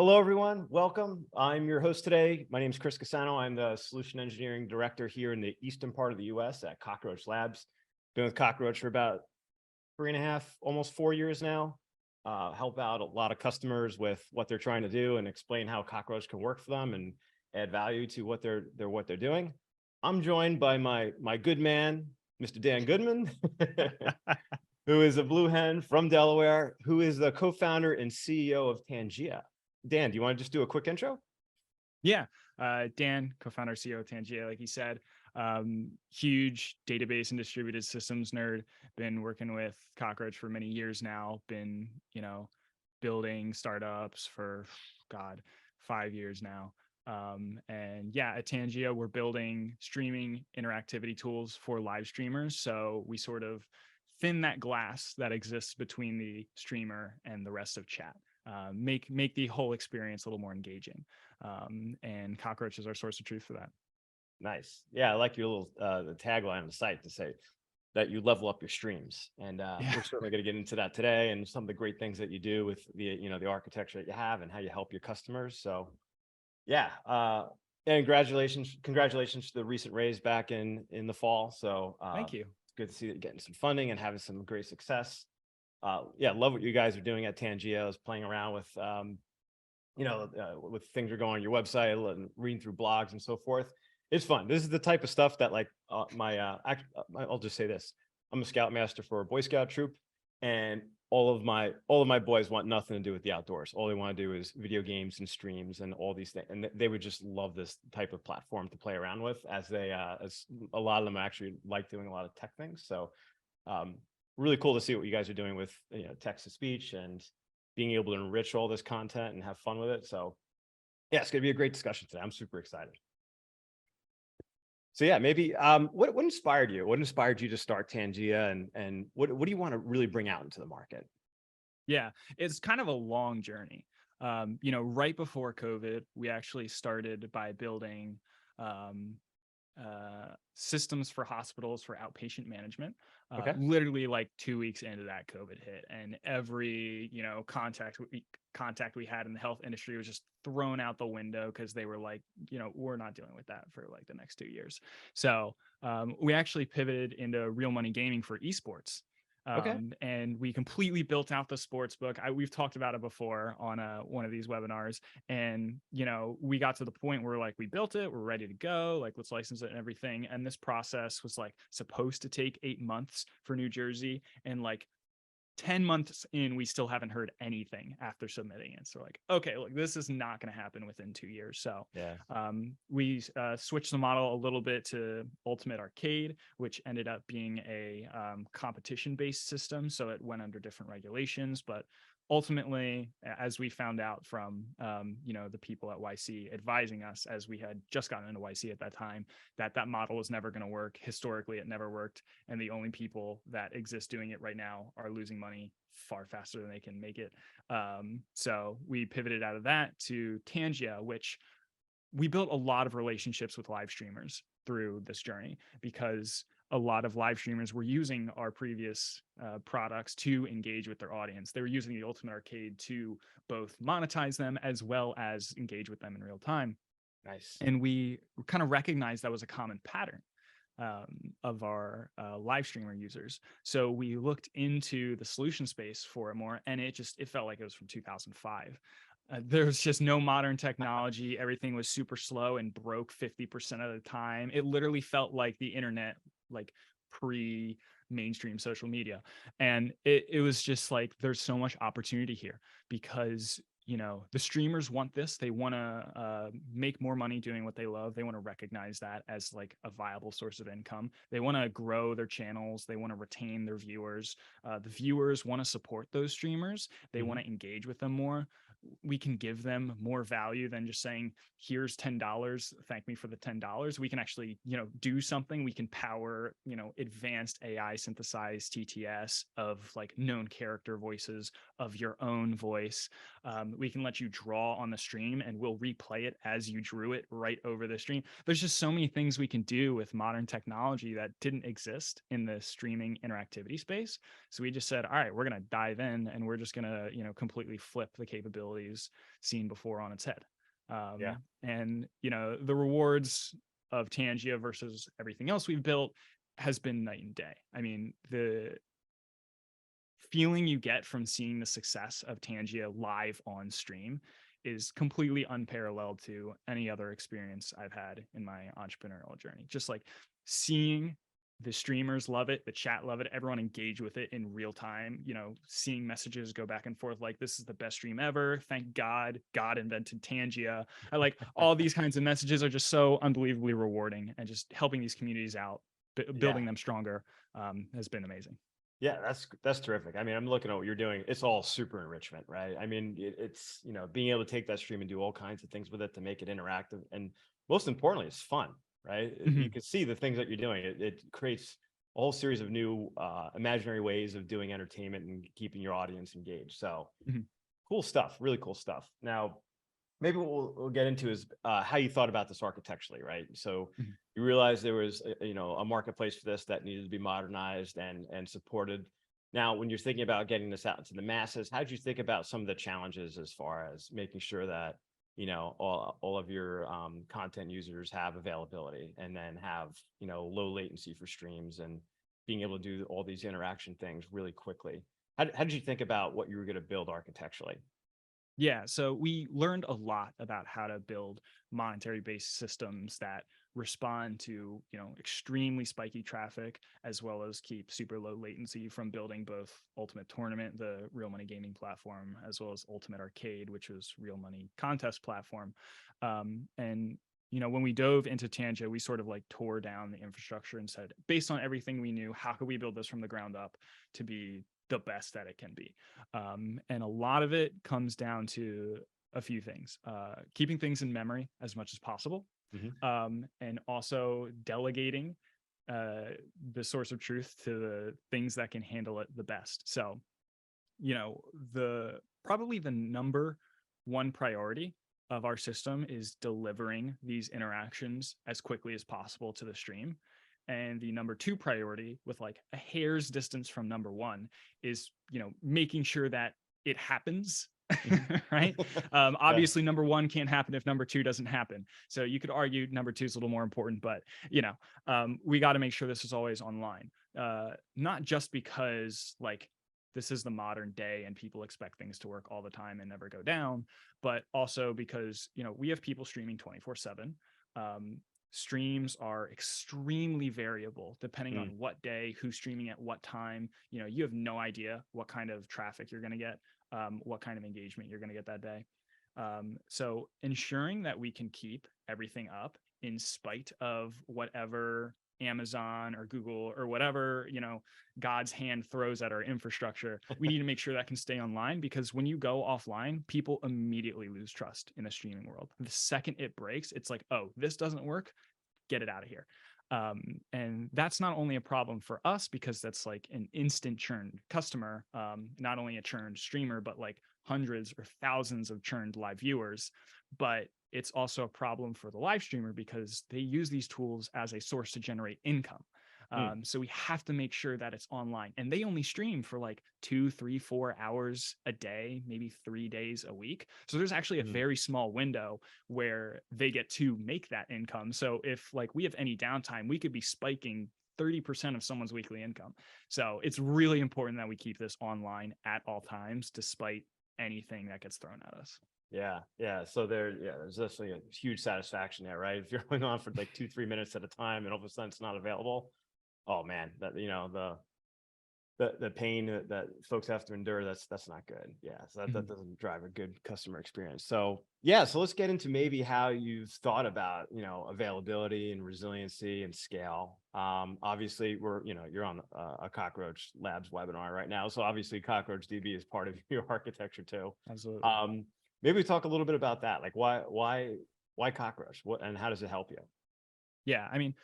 Hello, everyone. Welcome. I'm your host today. My name is Chris Casano. I'm the Solution Engineering Director here in the eastern part of the US at Cockroach Labs. Been with Cockroach for about 3.5, almost 4 years now. Help out a lot of customers with what they're trying to do and explain how Cockroach can work for them and add value to what they're doing. I'm joined by my good man, Mr. Dan Goodman, who is a blue hen from Delaware, who is the co-founder and CEO of Tangia. Dan, do you want to just do a quick intro? Yeah, Dan, co-founder, CEO of Tangia, like he said, huge database and distributed systems nerd. Been working with Cockroach for many years now. Been, building startups for, God, 5 years now. And yeah, at Tangia, we're building streaming interactivity tools for live streamers. So we sort of thin that glass that exists between the streamer and the rest of chat. Make the whole experience a little more engaging. And Cockroach is our source of truth for that. Nice. Yeah, I like your little the tagline on the site to say that you level up your streams. And we're certainly going to get into that today and some of the great things that you do with the architecture that you have and how you help your customers. So yeah, and congratulations to the recent raise back in the fall. So Thank you. It's good to see that you're getting some funding and having some great success. Yeah, love what you guys are doing at Tangia. I was playing around with with things are going on your website and reading through blogs and so forth. It's fun. This is the type of stuff that I'll just say this. I'm a scoutmaster for a Boy Scout troop, and all of my boys want nothing to do with the outdoors. All they want to do is video games and streams and all these things. And they would just love this type of platform to play around with, as a lot of them actually like doing a lot of tech things. So really cool to see what you guys are doing with text to speech and being able to enrich all this content and have fun with it. So yeah, it's gonna be a great discussion today. I'm super excited. So yeah, maybe what inspired you? What inspired you to start Tangia, and what do you want to really bring out into the market? Yeah, it's kind of a long journey. Right before COVID, we actually started by building systems for hospitals for outpatient management. Okay. Literally like 2 weeks into that COVID hit, and every contact we had in the health industry was just thrown out the window because they were like, we're not dealing with that for like the next 2 years. So we actually pivoted into real money gaming for esports. Okay. And we completely built out the sports book. We've talked about it before on one of these webinars. And, we got to the point where like we built it, we're ready to go, like let's license it and everything. And this process was like supposed to take 8 months for New Jersey. And like 10 months in, we still haven't heard anything after submitting it. So like, okay, look, this is not going to happen within 2 years. So yeah, we switched the model a little bit to Ultimate Arcade, which ended up being a competition-based system. So it went under different regulations, but ultimately, as we found out from the people at YC advising us, as we had just gotten into YC at that time, that model was never going to work. Historically, it never worked, and the only people that exist doing it right now are losing money far faster than they can make it. So we pivoted out of that to Tangia, which we built a lot of relationships with live streamers through this journey, because a lot of live streamers were using our previous products to engage with their audience. They were using the Ultimate Arcade to both monetize them as well as engage with them in real time. nice. And we kind of recognized that was a common pattern of our live streamer users. So we looked into the solution space for it more, and it felt like it was from 2005. There was just no modern technology. Everything was super slow and broke 50% of the time. It literally felt like the internet, like pre-mainstream social media. And it was just like, there's so much opportunity here, because the streamers want this. They want to make more money doing what they love. They want to recognize that as like a viable source of income. They want to grow their channels. They want to retain their viewers. The viewers want to support those streamers. They want to engage with them more. We can give them more value than just saying, here's $10, thank me for the $10. We can actually, do something. We can power, advanced AI synthesized TTS of like known character voices of your own voice. We can let you draw on the stream and we'll replay it as you drew it right over the stream. There's just so many things we can do with modern technology that didn't exist in the streaming interactivity space. So we just said, all right, we're going to dive in and we're just going to, completely flip the capability capabilities seen before on its head. Yeah. And, you know, the rewards of Tangia versus everything else we've built has been night and day. I mean, the feeling you get from seeing the success of Tangia live on stream is completely unparalleled to any other experience I've had in my entrepreneurial journey. Just like seeing the streamers love it, the chat love it, everyone engage with it in real time, you know, seeing messages go back and forth like, this is the best stream ever. Thank God, God invented Tangia. I like all these kinds of messages are just so unbelievably rewarding, and just helping these communities out, building them stronger, has been amazing. Yeah, that's terrific. I mean, I'm looking at what you're doing. It's all super enrichment, right? I mean, it's, you know, being able to take that stream and do all kinds of things with it to make it interactive, and most importantly, it's fun, right? You can see the things that you're doing. It creates a whole series of new imaginary ways of doing entertainment and keeping your audience engaged. So cool stuff, really cool stuff. Now, maybe what we'll get into is how you thought about this architecturally, right? So you realized there was you know, a marketplace for this that needed to be modernized and supported. Now, when you're thinking about getting this out into the masses, how did you think about some of the challenges as far as making sure that, you know, all of your content users have availability, and then have, you know, low latency for streams, and being able to do all these interaction things really quickly? How did you think about what you were going to build architecturally? Yeah, so we learned a lot about how to build monetary based systems that respond to, you know, extremely spiky traffic, as well as keep super low latency, from building both Ultimate Tournament, the real money gaming platform, as well as Ultimate Arcade, which was real money contest platform. And you know, when we dove into Tangia, we sort of like tore down the infrastructure and said, based on everything we knew, how could we build this from the ground up to be the best that it can be? And a lot of it comes down to a few things: keeping things in memory as much as possible, and also delegating the source of truth to the things that can handle it the best. So, you know, probably the number one priority of our system is delivering these interactions as quickly as possible to the stream. And the number two priority, with like a hair's distance from number one, is, you know, making sure that it happens. Right. Obviously, number one can't happen if number two doesn't happen. So you could argue number two is a little more important, but, you know, we got to make sure this is always online. Not just because like this is the modern day and people expect things to work all the time and never go down, but also because, you know, we have people streaming 24/7. Streams are extremely variable depending on what day, who's streaming at what time. You know, you have no idea what kind of traffic you're going to get, what kind of engagement you're going to get that day. So ensuring that we can keep everything up in spite of whatever Amazon or Google or whatever, you know, God's hand throws at our infrastructure, we need to make sure that can stay online, because when you go offline, people immediately lose trust in the streaming world. The second it breaks, it's like, oh, this doesn't work, get it out of here. And that's not only a problem for us, because that's like an instant churned customer, not only a churned streamer, but like hundreds or thousands of churned live viewers. But it's also a problem for the live streamer, because they use these tools as a source to generate income. So we have to make sure that it's online, and they only stream for like 2, 3, 4 hours a day, maybe 3 days a week. So there's actually a very small window where they get to make that income. So if like we have any downtime, we could be spiking 30% of someone's weekly income. So it's really important that we keep this online at all times, despite anything that gets thrown at us. Yeah. So there's definitely a huge satisfaction there, right? If you're going on for like 2, 3 minutes at a time and all of a sudden it's not available, oh man, that, you know, the pain that folks have to endure, that's not good. Yeah. So that doesn't drive a good customer experience. So yeah, so let's get into maybe how you've thought about, you know, availability and resiliency and scale. Obviously you're on a Cockroach Labs webinar right now. So obviously CockroachDB is part of your architecture too. Absolutely. Maybe we talk a little bit about that. Like why Cockroach? What, and how does it help you? Yeah, I mean,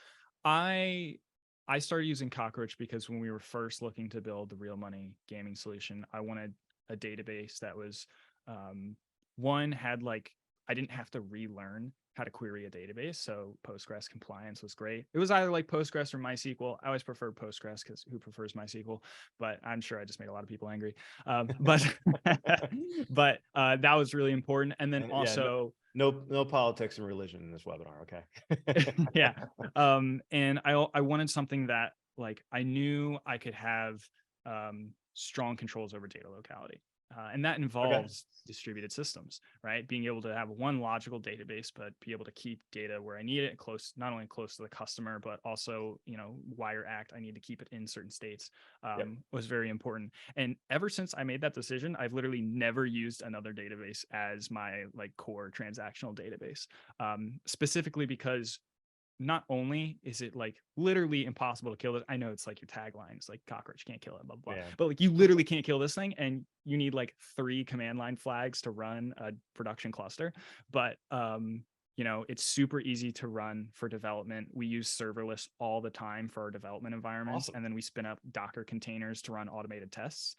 I started using Cockroach because when we were first looking to build the real money gaming solution, I wanted a database that was, one, had like, I didn't have to relearn how to query a database. So Postgres compliance was great. It was either like Postgres or MySQL. I always preferred Postgres because who prefers MySQL? But I'm sure I just made a lot of people angry. But but that was really important. And then Yeah, also, no politics and religion in this webinar. Okay. yeah. And I wanted something that like I knew I could have strong controls over data locality. And that Okay. involves distributed systems, right? Being able to have one logical database, but be able to keep data where I need it, close, not only close to the customer, but also, wire act, I need to keep it in certain states, Yep. was very important. And ever since I made that decision, I've literally never used another database as my like core transactional database, specifically because not only is it like literally impossible to kill it. I know it's like your tagline, it's like cockroach can't kill it, blah, blah, blah. Yeah. But like you literally can't kill this thing, and you need like 3 command line flags to run a production cluster. But it's super easy to run for development. We use serverless all the time for our development environments. Awesome. And then we spin up Docker containers to run automated tests.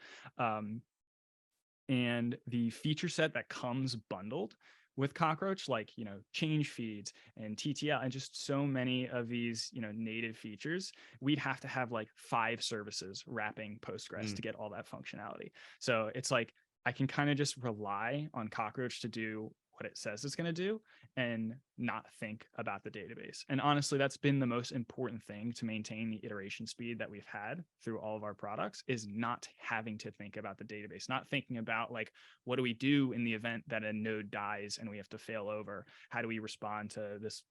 And the feature set that comes bundled with Cockroach, like, change feeds and TTL and just so many of these, native features, we'd have to have like 5 services wrapping Postgres to get all that functionality. So it's like, I can kind of just rely on Cockroach to do what it says it's going to do and not think about the database. And honestly, that's been the most important thing to maintain the iteration speed that we've had through all of our products, is not having to think about the database, not thinking about like, what do we do in the event that a node dies and we have to fail over? How do we respond to this,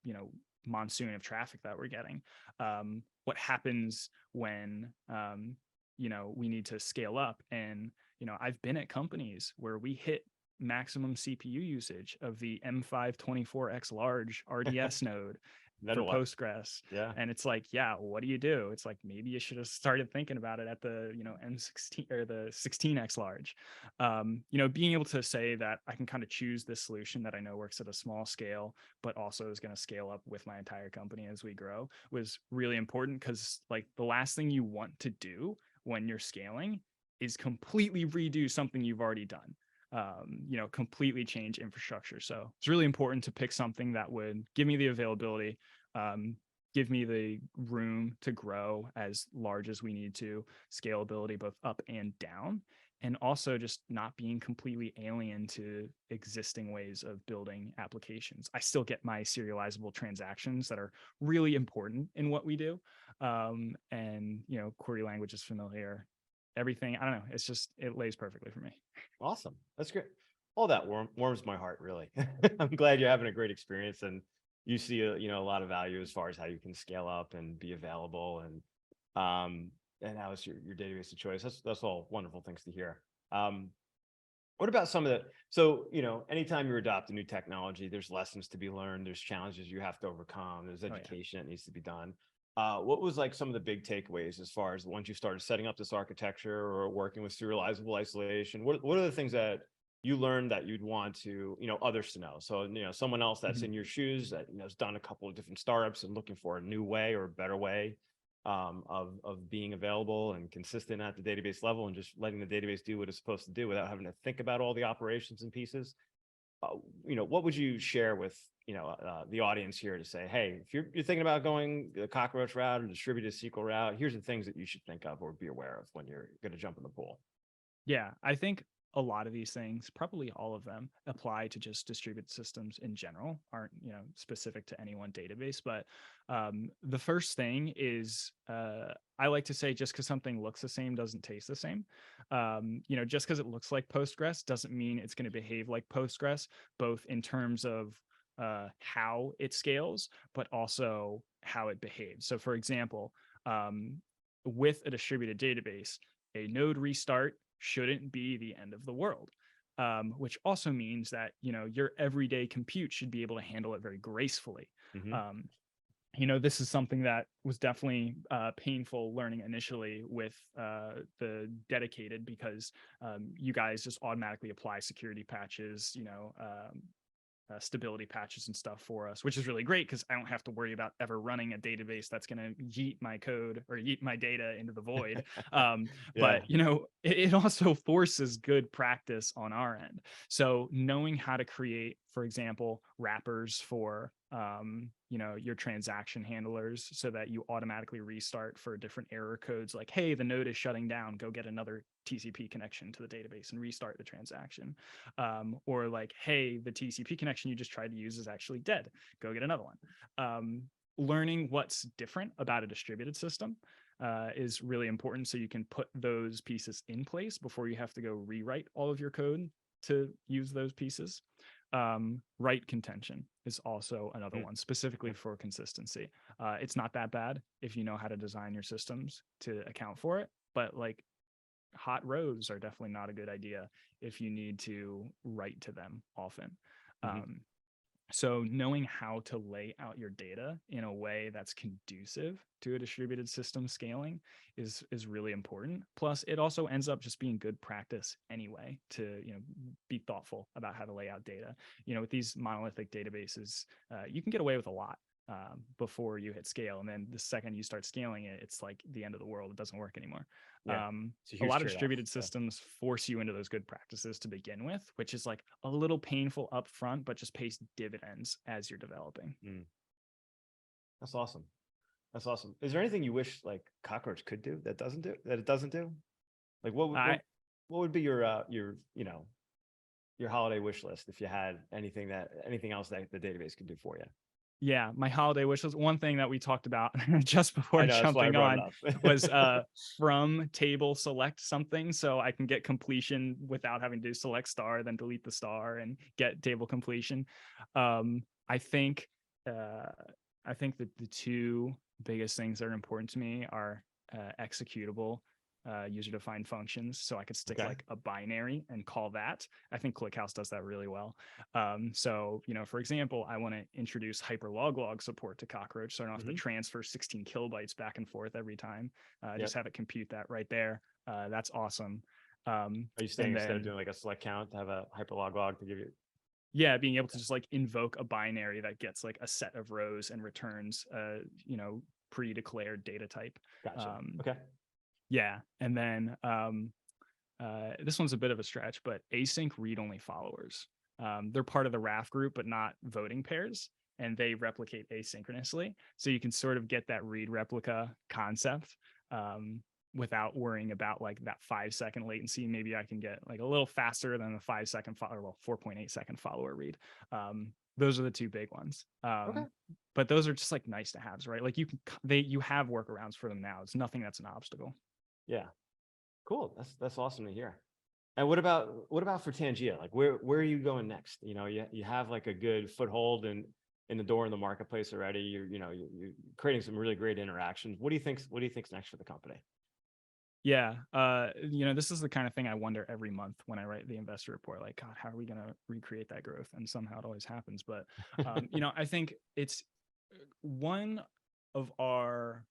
monsoon of traffic that we're getting? What happens when, we need to scale up? And, I've been at companies where we hit maximum CPU usage of the M524X large RDS node for Postgres. Yeah. And it's like, yeah, what do you do? It's like, maybe you should have started thinking about it at the, M16 or the 16X large. Being able to say that I can kind of choose this solution that I know works at a small scale, but also is going to scale up with my entire company as we grow, was really important, because like the last thing you want to do when you're scaling is completely redo something you've already done. Completely change infrastructure. So it's really important to pick something that would give me the availability, give me the room to grow as large as we need to, scalability both up and down, and also just not being completely alien to existing ways of building applications. I still get my serializable transactions that are really important in what we do. And query language is familiar. Everything, I don't know, it's just, it lays perfectly for me. Awesome. That's great. All that warms my heart, really. I'm glad you're having a great experience and you see a lot of value as far as how you can scale up and be available, and how it's your database of choice. That's all wonderful things to hear. What about some of anytime you adopt a new technology, there's lessons to be learned, there's challenges you have to overcome, there's education that needs to be done. What was like some of the big takeaways as far as once you started setting up this architecture or working with serializable isolation? What are the things that you learned that you'd want to, others to know? So, someone else that's in your shoes that, has done a couple of different startups and looking for a new way or a better way of being available and consistent at the database level and just letting the database do what it's supposed to do without having to think about all the operations and pieces. What would you share with the audience here to say, hey, if you're thinking about going the Cockroach route or distributed SQL route, here's the things that you should think of or be aware of when you're going to jump in the pool? Yeah, I think a lot of these things, probably all of them, apply to just distributed systems in general, aren't specific to any one database. But the first thing is, I like to say, just because something looks the same doesn't taste the same. Just because it looks like Postgres doesn't mean it's going to behave like Postgres, both in terms of how it scales, but also how it behaves. So for example, with a distributed database, a node restart shouldn't be the end of the world, which also means that, your everyday compute should be able to handle it very gracefully. This is something that was definitely painful learning initially with the dedicated, because you guys just automatically apply security patches, stability patches and stuff for us, which is really great because I don't have to worry about ever running a database that's going to yeet my code or yeet my data into the void. But it also forces good practice on our end. So knowing how to create, for example, wrappers for your transaction handlers, so that you automatically restart for different error codes, like, hey, the node is shutting down, go get another TCP connection to the database and restart the transaction. Or like, hey, the TCP connection you just tried to use is actually dead, go get another one. Learning what's different about a distributed system is really important, so you can put those pieces in place before you have to go rewrite all of your code to use those pieces. Write contention is also another one, specifically for consistency. It's not that bad if you know how to design your systems to account for it, but like, hot rows are definitely not a good idea if you need to write to them often. So knowing how to lay out your data in a way that's conducive to a distributed system scaling is really important. Plus, it also ends up just being good practice anyway to be thoughtful about how to lay out data. With these monolithic databases, you can get away with a lot before you hit scale, and then the second you start scaling it, it's like the end of the world. It doesn't work anymore. Yeah, A lot of distributed systems force you into those good practices to begin with, which is like a little painful up front, but just pays dividends as you're developing. That's awesome. That's awesome. Is there anything you wish like Cockroach could do that it doesn't do? Like what would be your holiday wish list if you had anything else that the database could do for you? Yeah, my holiday wish was one thing that we talked about just before jumping on was from table select something, so I can get completion without having to select star, then delete the star and get table completion. I think that the two biggest things that are important to me are executable user-defined functions, so I could stick like a binary and call that. I think ClickHouse does that really well. So, for example, I want to introduce hyperloglog support to Cockroach, so I don't have to transfer 16 kilobytes back and forth every time. Just have it compute that right there. That's awesome. Are you saying instead of doing like a select count, to have a hyperloglog to give you? Yeah, being able to just like invoke a binary that gets like a set of rows and returns pre-declared data type. Gotcha. Okay. Yeah, and then this one's a bit of a stretch, but async read-only followers. They're part of the RAF group, but not voting pairs, and they replicate asynchronously. So you can sort of get that read replica concept without worrying about like that 5-second latency. Maybe I can get like a little faster than the 5-second follower, well, 4.8-second follower read. Those are the two big ones. But those are just like nice to haves, right? Like you have workarounds for them now. It's nothing that's an obstacle. Yeah. Cool. That's awesome to hear. And what about for Tangia? Like where are you going next? You have like a good foothold in the door in the marketplace already. You're creating some really great interactions. What do you think's next for the company? Yeah. This is the kind of thing I wonder every month when I write the investor report, like, God, how are we going to recreate that growth? And somehow it always happens. But, I think it's one of our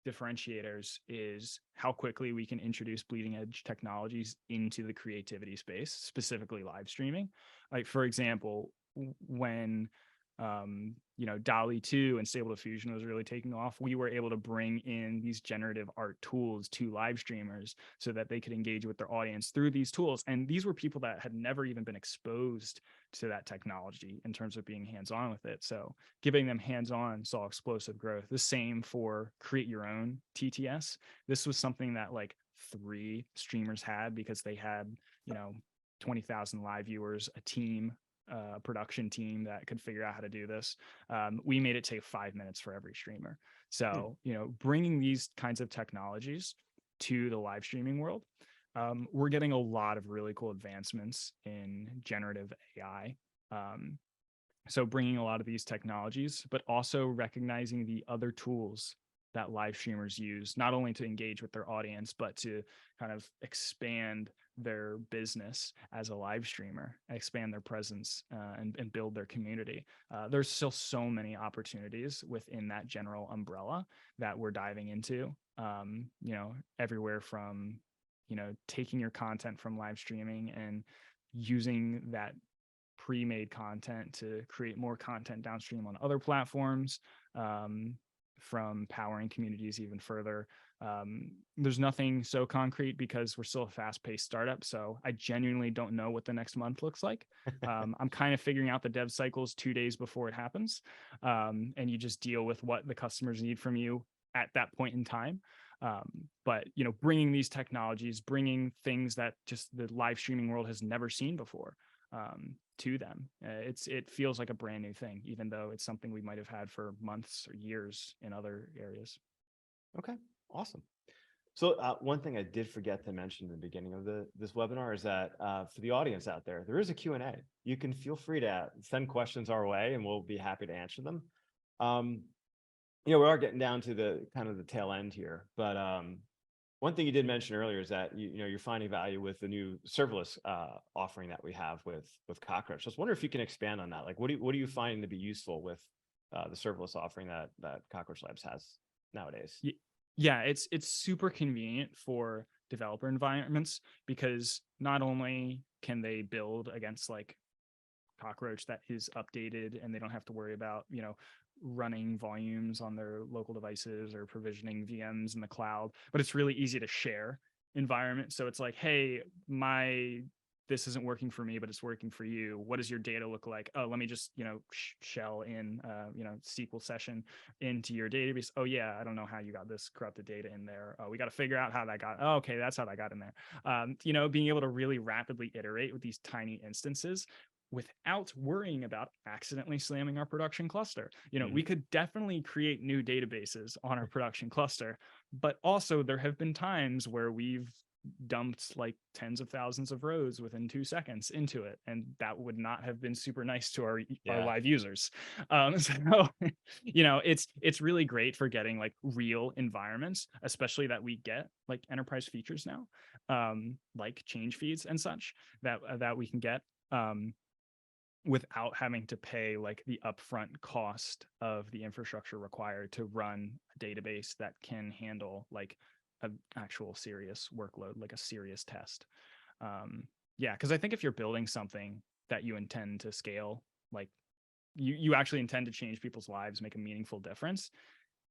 differentiators is how quickly we can introduce bleeding edge technologies into the creativity space, specifically live streaming. Like, for example, when DALL-E 2 and Stable Diffusion was really taking off, we were able to bring in these generative art tools to live streamers so that they could engage with their audience through these tools. And these were people that had never even been exposed to that technology in terms of being hands-on with it. So giving them hands-on saw explosive growth. The same for create your own TTS. This was something that like 3 streamers had because they had 20,000 live viewers, a team, production team that could figure out how to do this. We made it take 5 minutes for every streamer. So, bringing these kinds of technologies to the live streaming world, we're getting a lot of really cool advancements in generative AI. So bringing a lot of these technologies, but also recognizing the other tools that live streamers use, not only to engage with their audience, but to kind of expand their business as a live streamer, expand their presence and build their community. There's still so many opportunities within that general umbrella that we're diving into, everywhere from, taking your content from live streaming and using that pre-made content to create more content downstream on other platforms, from powering communities even further, There's nothing so concrete because we're still a fast-paced startup. So I genuinely don't know what the next month looks like. I'm kind of figuring out the dev cycles 2 days before it happens. And you just deal with what the customers need from you at that point in time. But bringing these technologies, bringing things that just the live streaming world has never seen before to them, it feels like a brand new thing, even though it's something we might have had for months or years in other areas. Okay, awesome. So one thing I did forget to mention in the beginning of this webinar is that for the audience out there, there is a Q&A. You can feel free to send questions our way and we'll be happy to answer them. We are getting down to the kind of the tail end here, but one thing you did mention earlier is that you're finding value with the new serverless offering that we have with Cockroach. I was wondering if you can expand on that. Like, what are you finding to be useful with the serverless offering that Cockroach Labs has nowadays? Yeah, it's super convenient for developer environments because not only can they build against like Cockroach that is updated and they don't have to worry about, running volumes on their local devices or provisioning VMs in the cloud, but it's really easy to share environment. So it's like, hey, this isn't working for me, but it's working for you. What does your data look like? Oh, let me just, shell in, SQL session into your database. Oh yeah, I don't know how you got this corrupted data in there. Oh, we got to figure out how that got. Oh, okay, that's how that got in there. Being able to really rapidly iterate with these tiny instances without worrying about accidentally slamming our production cluster. We could definitely create new databases on our production cluster, but also there have been times where we've dumped like tens of thousands of rows within 2 seconds into it, and that would not have been super nice to our live users. So it's really great for getting like real environments, especially that we get like enterprise features now, like change feeds and such that we can get without having to pay like the upfront cost of the infrastructure required to run a database that can handle like an actual serious workload, like a serious test. Because I think if you're building something that you intend to scale, like you actually intend to change people's lives, make a meaningful difference,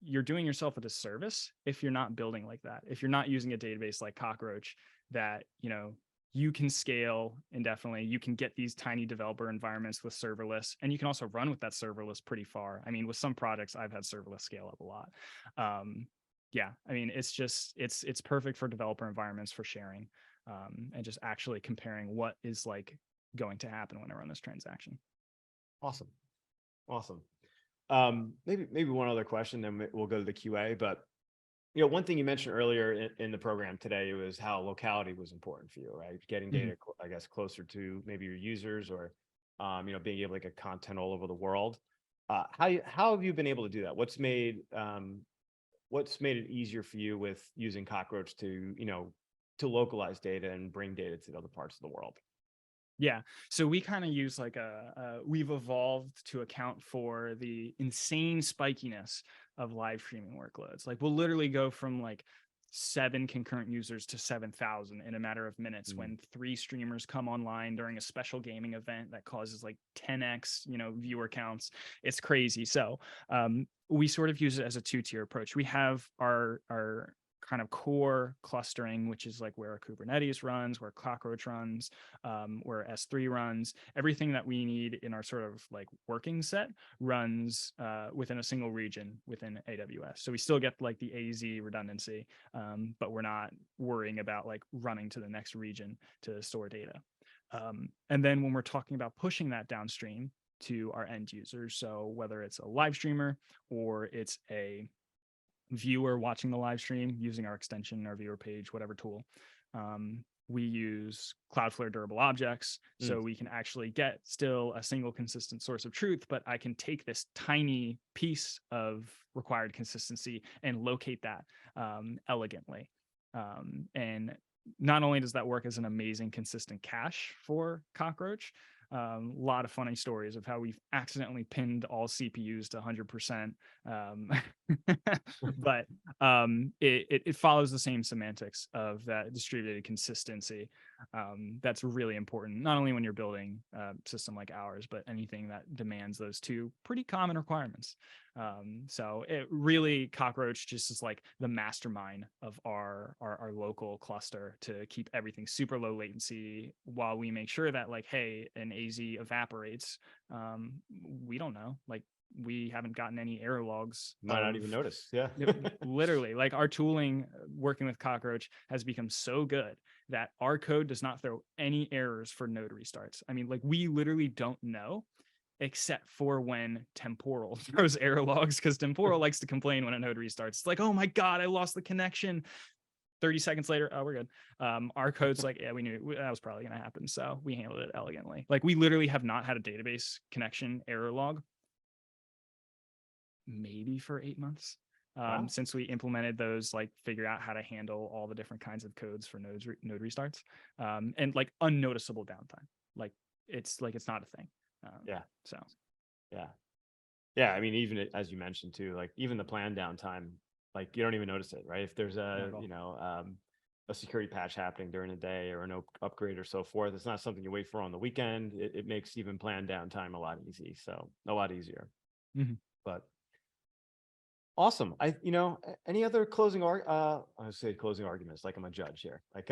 you're doing yourself a disservice if you're not building like that. If you're not using a database like Cockroach that, you can scale indefinitely. You can get these tiny developer environments with serverless, and you can also run with that serverless pretty far. I mean, with some products, I've had serverless scale up a lot. It's perfect for developer environments for sharing, and just actually comparing what is like going to happen when I run this transaction. Awesome. Maybe one other question, then we'll go to the QA. But one thing you mentioned earlier in the program today was how locality was important for you, right? Getting data, I guess, closer to maybe your users, or being able to get content all over the world. How have you been able to do that? What's made it easier for you with using Cockroach to localize data and bring data to other parts of the world? Yeah, so we kind of use like we've evolved to account for the insane spikiness of live streaming workloads. Like we'll literally go from like 7 concurrent users to 7,000 in a matter of minutes when 3 streamers come online during a special gaming event that causes like 10x, viewer counts. It's crazy. So we sort of use it as a 2-tier approach. We have our kind of core clustering, which is like where Kubernetes runs, where Cockroach runs, where S3 runs. Everything that we need in our sort of like working set runs within a single region within AWS. So we still get like the AZ redundancy, but we're not worrying about like running to the next region to store data. And then when we're talking about pushing that downstream to our end users, so whether it's a live streamer or it's a viewer watching the live stream using our extension, our viewer page, whatever tool, we use Cloudflare durable objects. So we can actually get still a single consistent source of truth, but I can take this tiny piece of required consistency and locate that elegantly. And not only does that work as an amazing consistent cache for Cockroach, a lot of funny stories of how we've accidentally pinned all CPUs to 100%. But it follows the same semantics of that distributed consistency. That's really important, not only when you're building a system like ours, but anything that demands those two pretty common requirements. So it really, Cockroach just is like the mastermind of our local cluster to keep everything super low latency, while we make sure that, like, hey, an AZ evaporates. We don't know, like, we haven't gotten any error logs. Might not even notice. Yeah. Literally, like, our tooling working with Cockroach has become so good that our code does not throw any errors for node restarts. I mean, like, we literally don't know, except for when Temporal throws error logs, because Temporal likes to complain when a node restarts. It's like, oh my God, I lost the connection. 30 seconds later, oh, we're good. Our code's like, yeah, we knew that was probably going to happen. So we handled it elegantly. Like, we literally have not had a database connection error log maybe for 8 months. Wow. Since we implemented those, like, figure out how to handle all the different kinds of codes for node restarts, and like unnoticeable downtime. Like, it's not a thing. Yeah. So Yeah. Yeah. I mean, even as you mentioned too, like even the planned downtime, like you don't even notice it, right? If there's a, a security patch happening during the day or an upgrade or so forth, it's not something you wait for on the weekend. It makes even planned downtime a lot easier. Mhm. But awesome. Any other closing I would say closing arguments, like I'm a judge here. Like,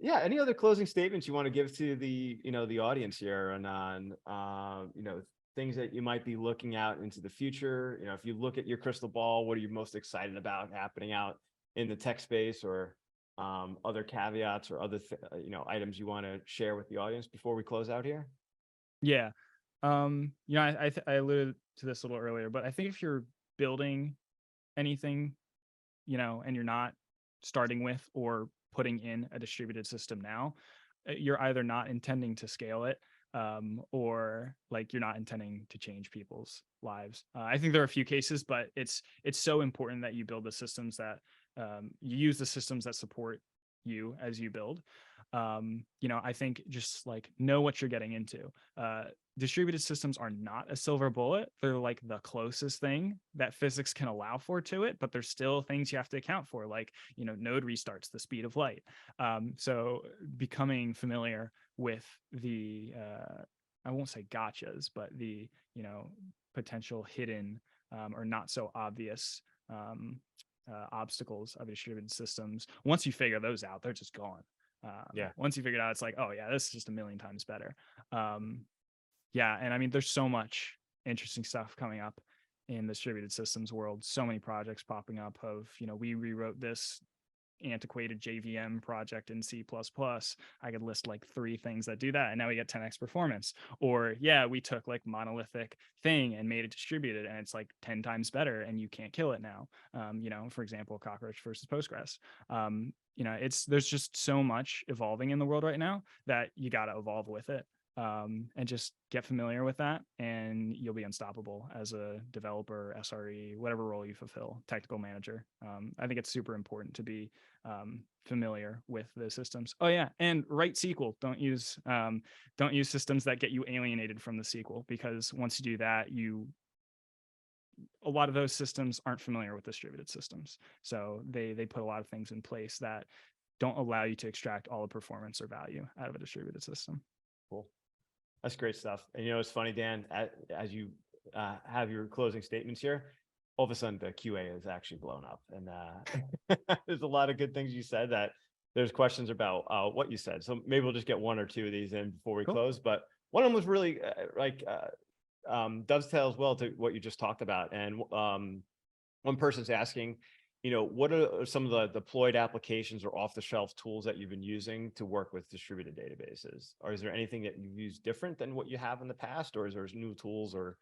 yeah, any other closing statements you want to give to the audience here, and on, things that you might be looking out into the future? If you look at your crystal ball, what are you most excited about happening out in the tech space, or other caveats or other items you want to share with the audience before we close out here? Yeah. I alluded to this a little earlier, but I think if you're building anything, and you're not starting with or putting in a distributed system now, you're either not intending to scale it, or, like, you're not intending to change people's lives. I think there are a few cases, but it's so important that you build the systems that, you use the systems that support you as you build. I think just, like, know what you're getting into. Distributed systems are not a silver bullet. They're like the closest thing that physics can allow for to it, but there's still things you have to account for, like, node restarts, the speed of light. So becoming familiar with the, I won't say gotchas, but the, potential hidden, or not so obvious, obstacles of distributed systems. Once you figure those out, they're just gone. Yeah. Once you figure it out, it's like, oh yeah, this is just a million times better. Yeah, and I mean, there's so much interesting stuff coming up in the distributed systems world. So many projects popping up of, we rewrote this antiquated JVM project in C++. I could list like 3 things that do that, and now we get 10x performance. Or, yeah, we took like monolithic thing and made it distributed, and it's like 10 times better, and you can't kill it now. For example, Cockroach versus Postgres. There's just so much evolving in the world right now that you got to evolve with it. And just get familiar with that, and you'll be unstoppable as a developer, SRE, whatever role you fulfill, technical manager. I think it's super important to be familiar with the systems. Oh yeah, and write SQL. Don't use systems that get you alienated from the SQL, because once you do that, a lot of those systems aren't familiar with distributed systems, so they put a lot of things in place that don't allow you to extract all the performance or value out of a distributed system. Cool. That's great stuff. And it's funny, Dan, as you have your closing statements here, all of a sudden the QA is actually blown up, and there's a lot of good things you said that there's questions about what you said. So maybe we'll just get 1 or 2 of these in before we close. But one of them was really dovetails well to what you just talked about. And one person's asking, what are some of the deployed applications or off-the-shelf tools that you've been using to work with distributed databases? Or is there anything that you've used different than what you have in the past? Or is there new tools or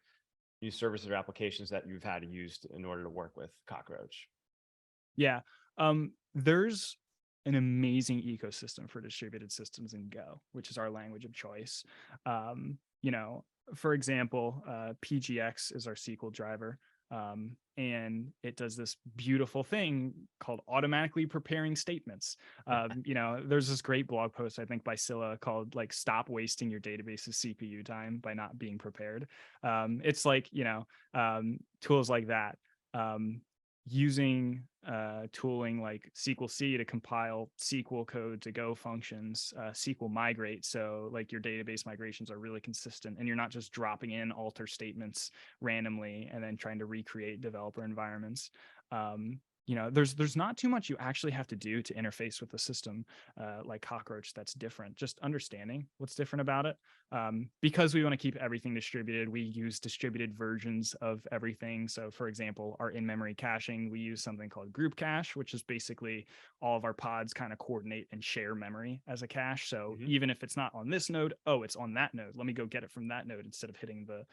new services or applications that you've had to use in order to work with Cockroach? Yeah. There's an amazing ecosystem for distributed systems in Go, which is our language of choice. For example, PGX is our SQL driver. And it does this beautiful thing called automatically preparing statements. There's this great blog post, I think by Scylla, called like "Stop Wasting Your Database's CPU Time by Not Being Prepared." It's like, tools like that. Using tooling like SQL-C to compile SQL code to Go functions, SQL migrate. So like your database migrations are really consistent and you're not just dropping in alter statements randomly and then trying to recreate developer environments. There's not too much you actually have to do to interface with the system like Cockroach that's different. Just understanding what's different about it. Because we want to keep everything distributed, we use distributed versions of everything. So for example, our in-memory caching, we use something called group cache, which is basically all of our pods kind of coordinate and share memory as a cache. So even if it's not on this node, oh, it's on that node. Let me go get it from that node instead of hitting the,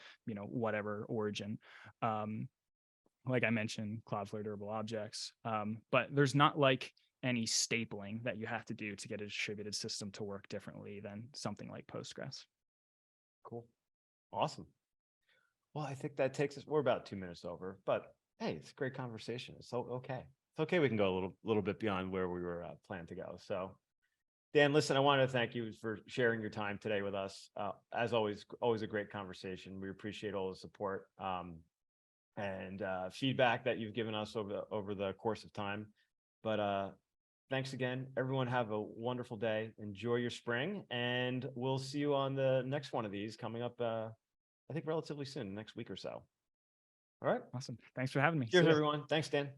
whatever origin. Like I mentioned, Cloudflare durable objects, but there's not like any stapling that you have to do to get a distributed system to work differently than something like Postgres. Cool. Awesome. Well, I think that takes us, we're about 2 minutes over, but hey, it's a great conversation. It's so okay. It's okay. We can go a little bit beyond where we were planned to go. So Dan, listen, I wanted to thank you for sharing your time today with us. As always a great conversation. We appreciate all the support. And feedback that you've given us over the course of time. But thanks again, everyone. Have a wonderful day. Enjoy your spring, and we'll see you on the next one of these coming up. I think relatively soon, next week or so. All right. Awesome. Thanks for having me. Cheers, everyone. Thanks, Dan.